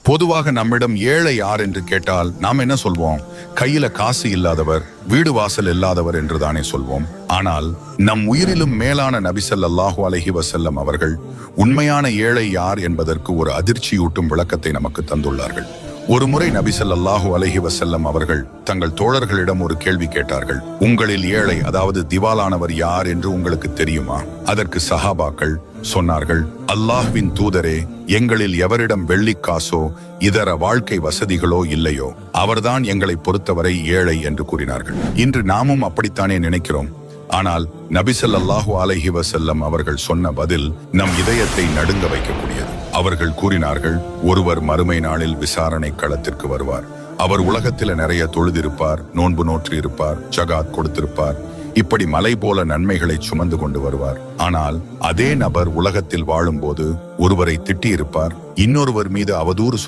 பொதுவாக நம்மிடம் ஏழை யார் என்று கேட்டால் நாம் என்ன சொல்வோம்? கையில காசு இல்லாதவர், வீடு வாசல் இல்லாதவர் என்றுதானே சொல்வோம். ஆனால் நம் உயிரிலும் மேலான நபி ஸல்லல்லாஹு அலைஹி வஸல்லம் அவர்கள் உண்மையான ஏழை யார் என்பதற்கு ஒரு அதிர்ச்சியூட்டும் விளக்கத்தை நமக்கு தந்துள்ளார்கள். ஒரு முறை நபி ஸல்லல்லாஹு அலைஹி வஸல்லம் அவர்கள் தங்கள் தோழர்களிடம் ஒரு கேள்வி கேட்டார்கள். உங்களில் ஏழை, அதாவது திவாலானவர் யார் என்று உங்களுக்கு தெரியுமா? அதற்கு சஹாபாக்கள் சொன்னார்கள், அல்லாஹ்வின் தூதரே, எங்களில் எவரிடம் வெள்ளிக்காசோ இதர வாழ்க்கை வசதிகளோ இல்லையோ அவர்தான் எங்களை பொறுத்தவரை ஏழை என்று கூறினார்கள். இன்று நாமும் அப்படித்தானே நினைக்கிறோம். ஆனால் நபி ஸல்லல்லாஹு அலைஹி வஸல்லம் அவர்கள் சொன்ன பதில் நம் இதயத்தை நடுங்க வைக்கக்கூடியது. அவர்கள் கூறினார்கள், ஒருவர் மறுமை நாளில் விசாரணை களத்திற்கு வருவார். அவர் உலகத்தில் நிறைய தொழுதிருப்பார், நோன்பு நோற்றி இருப்பார், ஜகாத் கொடுத்திருப்பார், இப்படி மலை போல நன்மைகளை சுமந்து கொண்டு வருவார். ஆனால் அதே நபர் உலகத்தில் வாழும்போது ஒருவரை திட்டியிருப்பார், இன்னொருவர் மீது அவதூறு